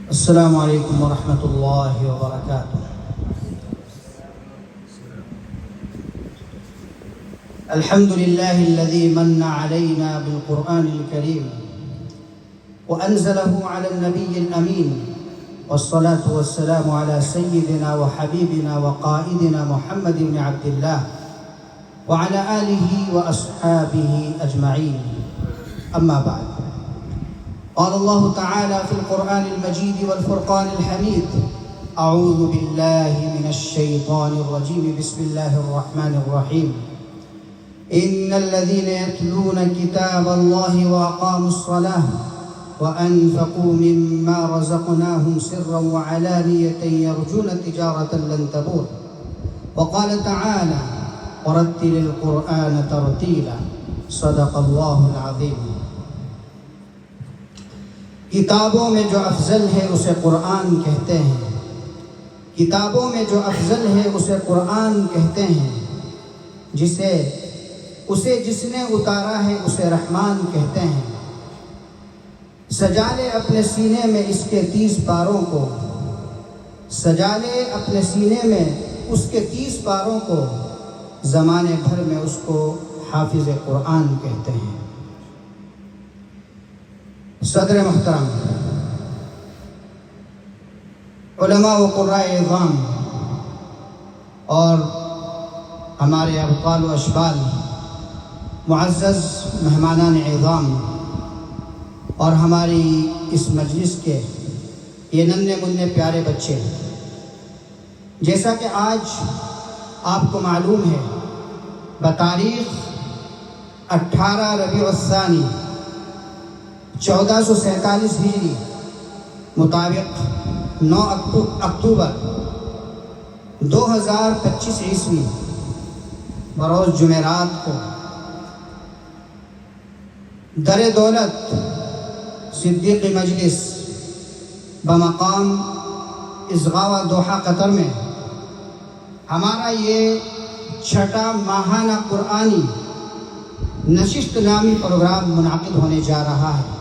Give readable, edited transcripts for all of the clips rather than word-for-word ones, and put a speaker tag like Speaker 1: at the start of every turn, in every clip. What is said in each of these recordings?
Speaker 1: السلام علیکم ورحمۃ اللہ وبرکاتہ۔ الحمد للہ الذي من علينا بالقرآن الكريم وأنزله على النبي الأمين والصلاة والسلام على سيدنا وحبيبنا وقائدنا محمد بن عبد الله وعلى آله وأصحابه أجمعين، أما بعد، قال الله تعالى في القرآن المجيد والفرقان الحميد: أعوذ بالله من الشيطان الرجيم، بسم الله الرحمن الرحيم. إن الذين يتلون كتاب الله وأقاموا الصلاة وأنفقوا مما رزقناهم سرا وعلانية يرجون تجارة لن تبور. وقال تعالى: ورتل القرآن ترتيلا. صدق الله العظيم. کتابوں میں جو افضل ہے اسے قرآن کہتے ہیں، کتابوں میں جو افضل ہے اسے قرآن کہتے ہیں، اسے جس نے اتارا ہے اسے رحمان کہتے ہیں۔ سجا لے اپنے سینے میں اس کے 30 پاروں کو، سجا لے اپنے سینے میں اس کے 30 پاروں کو، زمانے بھر میں اس کو حافظ قرآن کہتے ہیں۔ صدر محترم، علماء و قرائے اعظام اور ہمارے ابطال و اشبال، معزز مہمانان اعظام اور ہماری اس مجلس کے یہ ننھے منھے پیارے بچے، جیسا کہ آج آپ کو معلوم ہے، بتاریخ 18 ربیع الثانی 1447 ہجری مطابق 9 اکتوبر 2025 عیسوی بروز جمعرات کو در دولت صدیقی مجلس بمقام اصغاوہ دوحہ قطر میں ہمارا یہ 6واں ماہانہ قرآنی نشست نامی پروگرام منعقد ہونے جا رہا ہے۔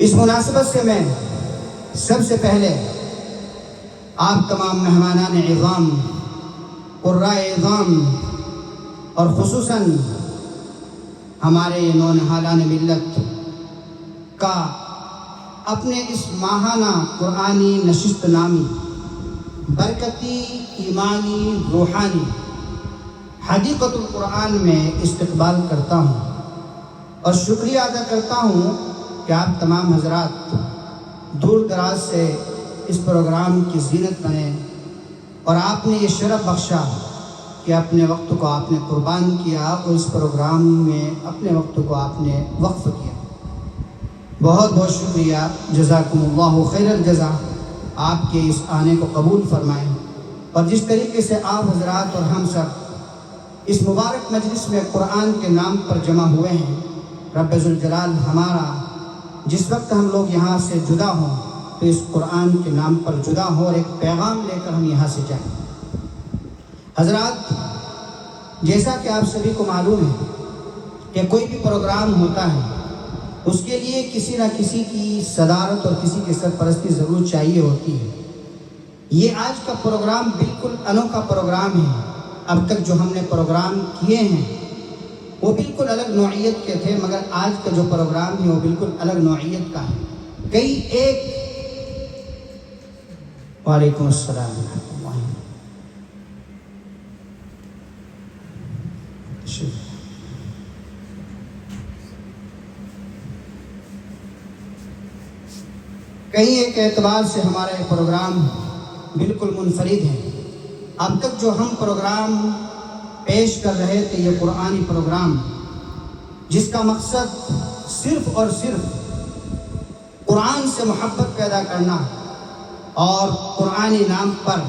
Speaker 1: اس مناسبت سے میں سب سے پہلے آپ تمام مہمانان اعظام، قرائے اعظام اور خصوصاً ہمارے یہ نونہالان ملت کا اپنے اس ماہانہ قرآنی نشست نامی برکتی، ایمانی، روحانی حدیقت القرآن میں استقبال کرتا ہوں اور شکریہ ادا کرتا ہوں کہ آپ تمام حضرات دور دراز سے اس پروگرام کی زینت بنے اور آپ نے یہ شرف بخشا کہ اپنے وقت کو آپ نے قربان کیا اور اس پروگرام میں اپنے وقت کو آپ نے وقف کیا۔ بہت بہت شکریہ، جزاکم اللہ خیر الجزا۔ آپ کے اس آنے کو قبول فرمائیں اور جس طریقے سے آپ حضرات اور ہم سب اس مبارک مجلس میں قرآن کے نام پر جمع ہوئے ہیں، رب ذوالجلال ہمارا جس وقت ہم لوگ یہاں سے جدا ہوں تو اس قرآن کے نام پر جدا ہوں اور ایک پیغام لے کر ہم یہاں سے جائیں۔ حضرات، جیسا کہ آپ سبھی کو معلوم ہے کہ کوئی بھی پروگرام ہوتا ہے اس کے لیے کسی نہ کسی کی صدارت اور کسی کی سرپرستی ضرور چاہیے ہوتی ہے۔ یہ آج کا پروگرام بالکل انوکھا پروگرام ہے۔ اب تک جو ہم نے پروگرام کیے ہیں وہ بالکل الگ نوعیت کے تھے، مگر آج کا جو پروگرام ہے وہ بالکل الگ نوعیت کا ہے۔ وعلیکم السلام ورحمۃ اللہ۔ کئی ایک اعتبار سے ہمارا یہ پروگرام بالکل منفرد ہے۔ اب تک جو ہم پروگرام پیش کر رہے تھے یہ قرآنی پروگرام، جس کا مقصد صرف اور صرف قرآن سے محبت پیدا کرنا اور قرآنی نام پر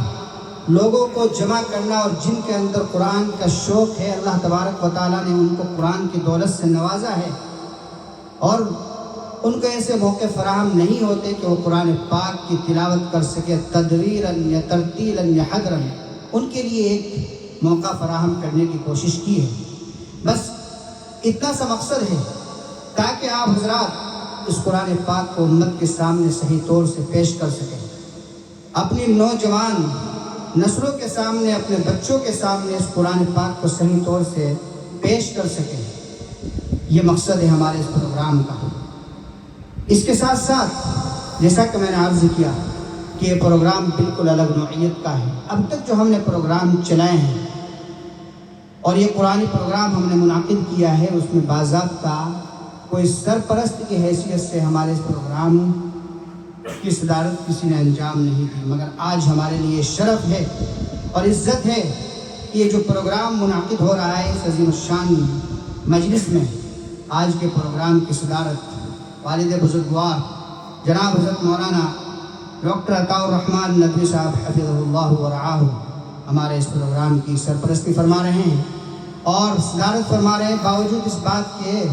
Speaker 1: لوگوں کو جمع کرنا، اور جن کے اندر قرآن کا شوق ہے اللہ تبارک و تعالیٰ نے ان کو قرآن کی دولت سے نوازا ہے اور ان کو ایسے موقع فراہم نہیں ہوتے کہ وہ قرآن پاک کی تلاوت کر سکے تدویراً یا ترتیلاً یا حدراً، ان کے لیے ایک موقع فراہم کرنے کی کوشش کی ہے۔ بس اتنا سا مقصد ہے تاکہ آپ حضرات اس قرآن پاک کو امت کے سامنے صحیح طور سے پیش کر سکیں، اپنی نوجوان نسلوں کے سامنے، اپنے بچوں کے سامنے اس قرآن پاک کو صحیح طور سے پیش کر سکیں، یہ مقصد ہے ہمارے اس پروگرام کا۔ اس کے ساتھ ساتھ جیسا کہ میں نے عرض کیا کہ یہ پروگرام بالکل الگ نوعیت کا ہے۔ اب تک جو ہم نے پروگرام چلائے ہیں اور یہ قرآنی پروگرام ہم نے منعقد کیا ہے، اس میں باضابطہ کوئی سرپرست کی حیثیت سے ہمارے اس پروگرام کی صدارت کسی نے انجام نہیں دی، مگر آج ہمارے لیے شرف ہے اور عزت ہے کہ یہ جو پروگرام منعقد ہو رہا ہے اس عظیم الشان مجلس میں، آج کے پروگرام کی صدارت والد بزرگوار جناب حضرت مولانا ڈاکٹر عطاء الرحمن ندوی صاحب حفظہ اللہ ورعاہ ہمارے اس پروگرام کی سرپرستی فرما رہے ہیں اور صدارت فرما رہے ہیں، باوجود اس بات کے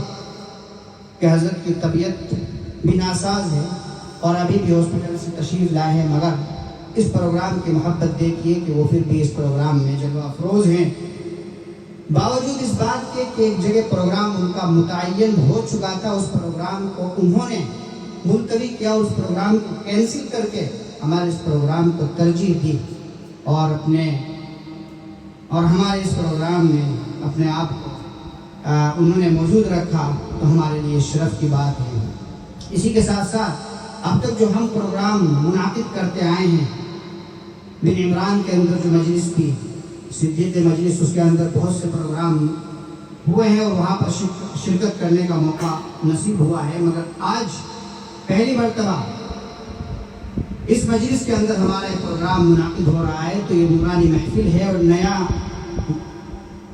Speaker 1: کہ حضرت کی طبیعت بھی ناساز ہے اور ابھی بھی ہاسپٹل سے تشریف لائے ہیں، مگر اس پروگرام کی محبت دیکھیے کہ وہ پھر بھی اس پروگرام میں جلوہ افروز ہیں، باوجود اس بات کے کہ ایک جگہ پروگرام ان کا متعین ہو چکا تھا، اس پروگرام کو انہوں نے ملتوی کیا، اس پروگرام کو کینسل کر کے ہمارے اس پروگرام کو ترجیح دی اور ہمارے اس پروگرام میں اپنے آپ کو انہوں نے موجود رکھا، تو ہمارے لیے شرف کی بات ہے۔ اسی کے ساتھ ساتھ اب تک جو ہم پروگرام منعقد کرتے آئے ہیں، بن عمران کے اندر جو مجلس تھی، صدیق مجلس، اس کے اندر بہت سے پروگرام ہوئے ہیں اور وہاں پر شرکت کرنے کا موقع نصیب ہوا ہے، مگر آج پہلی مرتبہ اس مجلس کے اندر ہمارا ایک پروگرام منعقد ہو رہا ہے، تو یہ نورانی محفل ہے اور نیا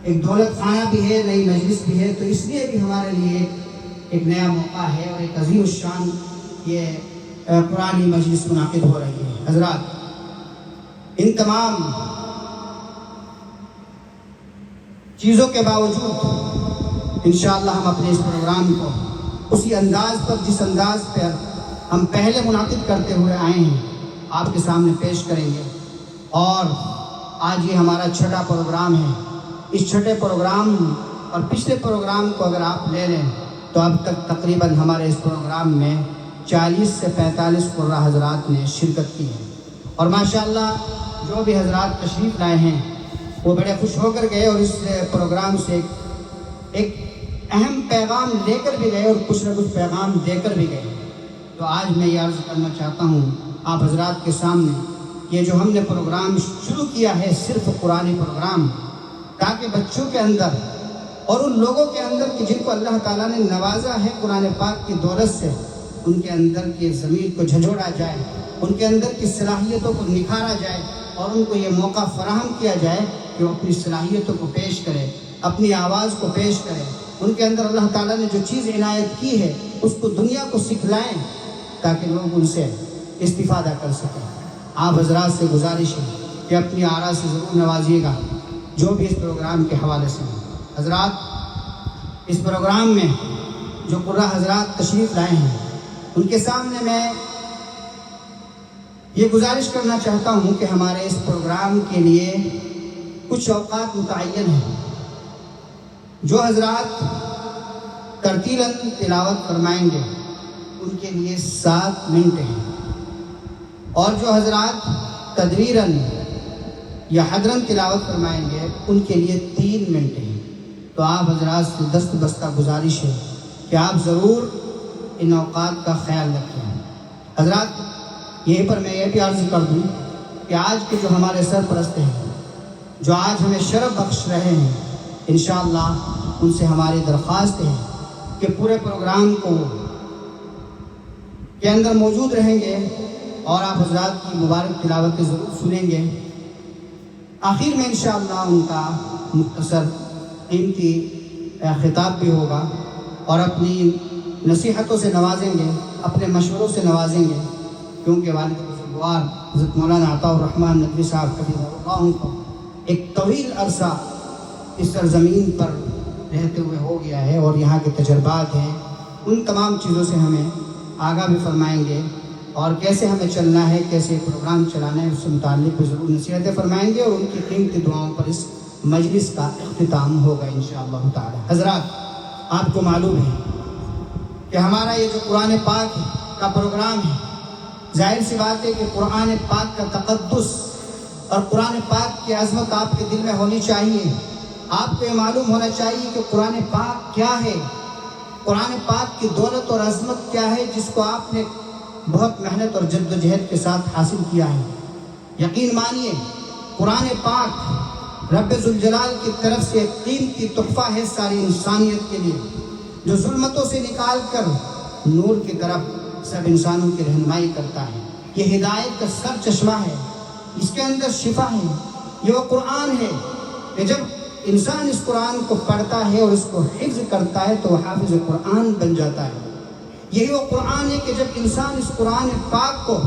Speaker 1: ایک دولت خانہ بھی ہے، نئی مجلس بھی ہے، تو اس لیے بھی ہمارے لیے ایک نیا موقع ہے اور ایک عظیم الشان یہ قرآنی مجلس منعقد ہو رہی ہے۔ حضرات، ان تمام چیزوں کے باوجود انشاءاللہ ہم اپنے اس پروگرام کو اسی انداز پر، جس انداز پر ہم پہلے منعقد کرتے ہوئے آئے ہیں، آپ کے سامنے پیش کریں گے۔ اور آج یہ ہمارا چھٹا پروگرام ہے۔ اس چھٹے پروگرام اور پچھلے پروگرام کو اگر آپ لے لیں تو اب تک تقریباً ہمارے اس پروگرام میں 40 سے 45 قرہ حضرات نے شرکت کی ہے، اور ماشاءاللہ جو بھی حضرات تشریف لائے ہیں وہ بڑے خوش ہو کر گئے اور اس پروگرام سے ایک اہم پیغام لے کر بھی گئے اور کچھ نہ کچھ پیغام دے کر بھی گئے۔ تو آج میں یہ عرض کرنا چاہتا ہوں آپ حضرات کے سامنے، یہ جو ہم نے پروگرام شروع کیا ہے صرف قرآنی پروگرام، تاکہ بچوں کے اندر اور ان لوگوں کے اندر کہ جن کو اللہ تعالیٰ نے نوازا ہے قرآن پاک کی دولت سے، ان کے اندر کی ضمیر کو جھنجھوڑا جائے، ان کے اندر کی صلاحیتوں کو نکھارا جائے اور ان کو یہ موقع فراہم کیا جائے کہ وہ اپنی صلاحیتوں کو پیش کرے، اپنی آواز کو پیش کرے، ان کے اندر اللہ تعالیٰ نے جو چیز عنایت کی ہے اس کو دنیا کو سکھلائیں تاکہ لوگ ان سے استفادہ کر سکیں۔ آپ حضرات سے گزارش ہے کہ اپنی آراء سے ضرور نوازیے گا جو بھی اس پروگرام کے حوالے سے۔ حضرات، اس پروگرام میں جو قرہ حضرات تشریف لائے ہیں ان کے سامنے میں یہ گزارش کرنا چاہتا ہوں کہ ہمارے اس پروگرام کے لیے کچھ اوقات متعین ہیں۔ جو حضرات ترتیلاً تلاوت فرمائیں گے ان کے لیے 7 منٹ ہیں، اور جو حضرات تدویراً یا حدراً تلاوت فرمائیں گے ان کے لیے 3 منٹ ہیں۔ تو آپ حضرات سے دست بستہ گزارش ہے کہ آپ ضرور ان اوقات کا خیال رکھیں۔ حضرات، یہیں پر میں یہ بھی عرض کر دوں کہ آج کے جو ہمارے سرپرست ہیں، جو آج ہمیں شرف بخش رہے ہیں، انشاءاللہ ان سے ہماری درخواست ہے کہ پورے پروگرام کو کے اندر موجود رہیں گے اور آپ حضرات کی مبارک تلاوت ضرور سنیں گے۔ آخر میں انشاءاللہ ان کا مختصر قیمتی خطاب بھی ہوگا اور اپنی نصیحتوں سے نوازیں گے، اپنے مشوروں سے نوازیں گے، کیونکہ والد بزرگوار حضرت مولانا عطاء الرحمن ندوی صاحب حفظہ اللہ کو ایک طویل عرصہ اس سرزمین پر رہتے ہوئے ہو گیا ہے اور یہاں کے تجربات ہیں، ان تمام چیزوں سے ہمیں آگاہ بھی فرمائیں گے اور کیسے ہمیں چلنا ہے، کیسے پروگرام چلانا ہے، اس سے متعلق بھی ضرور نصیحتیں فرمائیں گے اور ان کی قیمتی دعاؤں پر اس مجلس کا اختتام ہوگا انشاءاللہ تعالی۔ حضرات، آپ کو معلوم ہے کہ ہمارا یہ جو قرآن پاک کا پروگرام ہے، ظاہر سی بات ہے کہ قرآن پاک کا تقدس اور قرآن پاک کی عظمت آپ کے دل میں ہونی چاہیے۔ آپ کو یہ معلوم ہونا چاہیے کہ قرآن پاک کیا ہے، قرآن پاک کی دولت اور عظمت کیا ہے، جس کو آپ نے بہت محنت اور جد و جہد کے ساتھ حاصل کیا ہے۔ یقین مانیے قرآن پاک رب ذوالجلال کی طرف سے ایک قیمتی تحفہ ہے ساری انسانیت کے لیے، جو ظلمتوں سے نکال کر نور کی طرف سب انسانوں کی رہنمائی کرتا ہے۔ یہ ہدایت کا سر چشمہ ہے، اس کے اندر شفا ہے۔ یہ وہ قرآن ہے کہ جب انسان اس قرآن کو پڑھتا ہے اور اس کو حفظ کرتا ہے تو وہ حافظ قرآن بن جاتا ہے۔ یہی وہ قرآن ہے کہ جب انسان اس قرآن پاک کو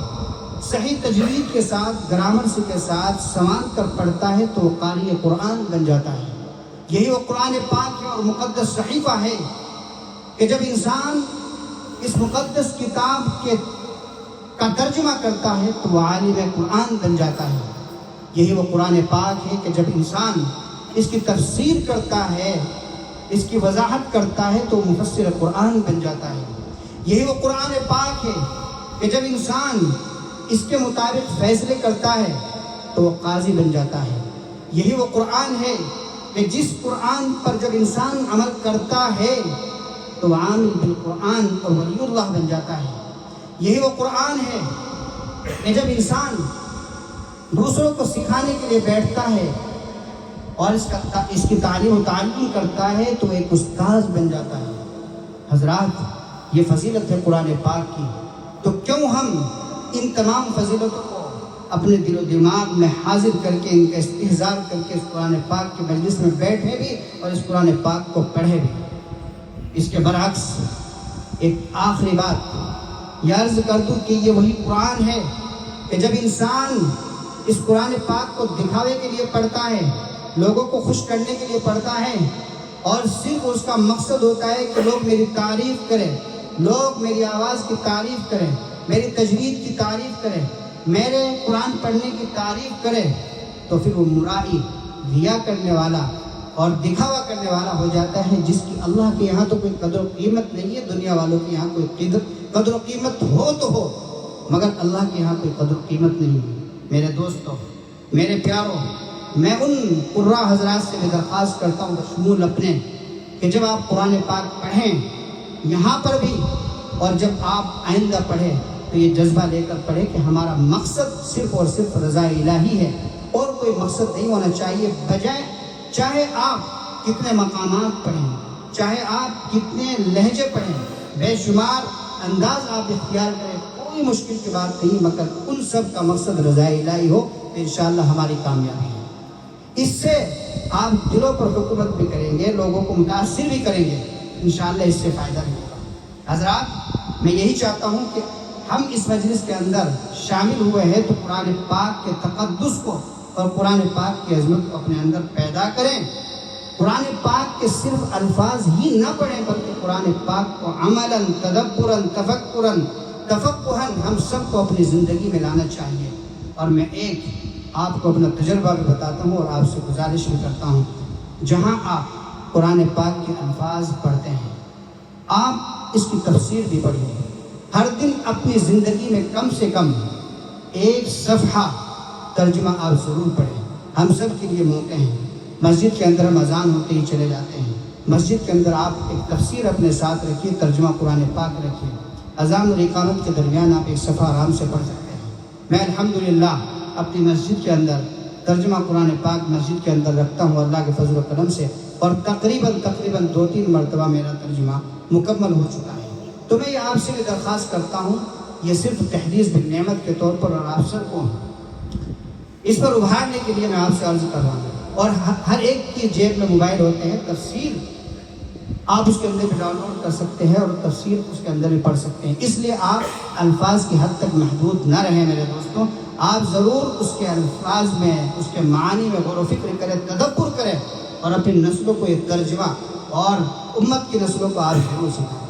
Speaker 1: صحیح تجوید کے ساتھ، گرامر کے ساتھ سنوار کر پڑھتا ہے تو وہ قاری قرآن بن جاتا ہے۔ یہی وہ قرآن پاک ہے اور مقدس صحیفہ ہے کہ جب انسان اس مقدس کتاب کا ترجمہ کرتا ہے تو وہ عالم قرآن بن جاتا ہے۔ یہی وہ قرآن پاک ہے کہ جب انسان اس کی تفسیر کرتا ہے، اس کی وضاحت کرتا ہے تو وہ مفسر قرآن بن جاتا ہے۔ یہی وہ قرآن پاک ہے کہ جب انسان اس کے مطابق فیصلے کرتا ہے تو وہ قاضی بن جاتا ہے۔ یہی وہ قرآن ہے کہ جس قرآن پر جب انسان عمل کرتا ہے تو وہ عامل بالقرآن اور ولی اللہ بن جاتا ہے۔ یہی وہ قرآن ہے کہ جب انسان دوسروں کو سکھانے کے لیے بیٹھتا ہے اور اس کی تعلیم و تعلیم کرتا ہے تو ایک استاذ بن جاتا ہے۔ حضرات، یہ فضیلت ہے قرآن پاک کی، تو کیوں ہم ان تمام فضیلتوں کو اپنے دل و دماغ میں حاضر کر کے ان کا استحضار کر کے اس قرآن پاک کے مجلس میں بیٹھے بھی اور اس قرآن پاک کو پڑھے بھی۔ اس کے برعکس ایک آخری بات یہ عرض کر دوں کہ یہ وہی قرآن ہے کہ جب انسان اس قرآن پاک کو دکھاوے کے لیے پڑھتا ہے، لوگوں کو خوش کرنے کے لیے پڑھتا ہے، اور صرف اس کا مقصد ہوتا ہے کہ لوگ میری تعریف کریں، لوگ میری آواز کی تعریف کریں، میری تجوید کی تعریف کریں، میرے قرآن پڑھنے کی تعریف کریں، تو پھر وہ مرائی، ریا کرنے والا اور دکھاوا کرنے والا ہو جاتا ہے، جس کی اللہ کے یہاں تو کوئی قدر و قیمت نہیں ہے۔ دنیا والوں کے یہاں کوئی قدر و قیمت ہو تو ہو، مگر اللہ کے یہاں کوئی قدر و قیمت نہیں ہے۔ میرے دوستوں، میرے پیاروں، میں ان قراء حضرات سے بھی درخواست کرتا ہوں بشمول اپنے کہ جب آپ قرآن پاک پڑھیں یہاں پر بھی، اور جب آپ آئندہ پڑھیں تو یہ جذبہ لے کر پڑھیں کہ ہمارا مقصد صرف اور صرف رضا الہی ہے، اور کوئی مقصد نہیں ہونا چاہیے، بجائے چاہے آپ کتنے مقامات پڑھیں، چاہے آپ کتنے لہجے پڑھیں، بے شمار انداز آپ اختیار کریں، کوئی مشکل کی بات نہیں، مگر ان سب کا مقصد رضا الہی ہو تو انشاءاللہ ہماری کامیابی ہے۔ اس سے آپ دلوں پر حکومت بھی کریں گے، لوگوں کو متاثر بھی کریں گے، انشاءاللہ اس سے فائدہ بھی ہوگا۔ حضرات، میں یہی چاہتا ہوں کہ ہم اس مجلس کے اندر شامل ہوئے ہیں تو قرآن پاک کے تقدس کو اور قرآن پاک کی عظمت کو اپنے اندر پیدا کریں۔ قرآن پاک کے صرف الفاظ ہی نہ پڑھیں، بلکہ قرآن پاک کو عملاً، تدبراً، تفکراً، تفقہاً ہم سب کو اپنی زندگی میں لانا چاہیے۔ اور میں ایک آپ کو اپنا تجربہ بھی بتاتا ہوں اور آپ سے گزارش بھی کرتا ہوں، جہاں آپ قرآن پاک کے الفاظ پڑھتے ہیں آپ اس کی تفسیر بھی پڑھیں۔ ہر دن اپنی زندگی میں کم سے کم ایک صفحہ ترجمہ آپ ضرور پڑھیں۔ ہم سب کے لیے موقع ہیں، مسجد کے اندر ہم اذان ہوتے ہی چلے جاتے ہیں، مسجد کے اندر آپ ایک تفسیر اپنے ساتھ رکھیے، ترجمہ قرآن پاک رکھیے، اذان اور اقامت کے درمیان آپ ایک صفحہ آرام سے پڑھ سکتے ہیں۔ میں الحمدللہ اپنی مسجد کے اندر ترجمہ قرآن پاک مسجد کے اندر رکھتا ہوں اللہ کے فضل و کرم سے، اور تقریباً 2-3 مرتبہ میرا ترجمہ مکمل ہو چکا ہے۔ تو میں یہ آپ سے بھی درخواست کرتا ہوں، یہ صرف تحدیث بالنعمت کے طور پر، اور آپ سب کو اس پر ابھارنے کے لیے میں آپ سے عرض کر رہا ہوں۔ اور ہر ایک کی جیب میں موبائل ہوتے ہیں، تفسیر آپ اس کے اندر بھی ڈاؤن لوڈ کر سکتے ہیں اور تفسیر اس کے اندر بھی پڑھ سکتے ہیں۔ اس لیے آپ الفاظ کی حد تک محدود نہ رہیں میرے دوستوں، آپ ضرور اس کے الفاظ میں، اس کے معانی میں غور و فکر کریں، تدبر کریں، اور اپنی نسلوں کو یہ ترجمہ اور امت کی نسلوں کو آپ ضرور سکھائیں۔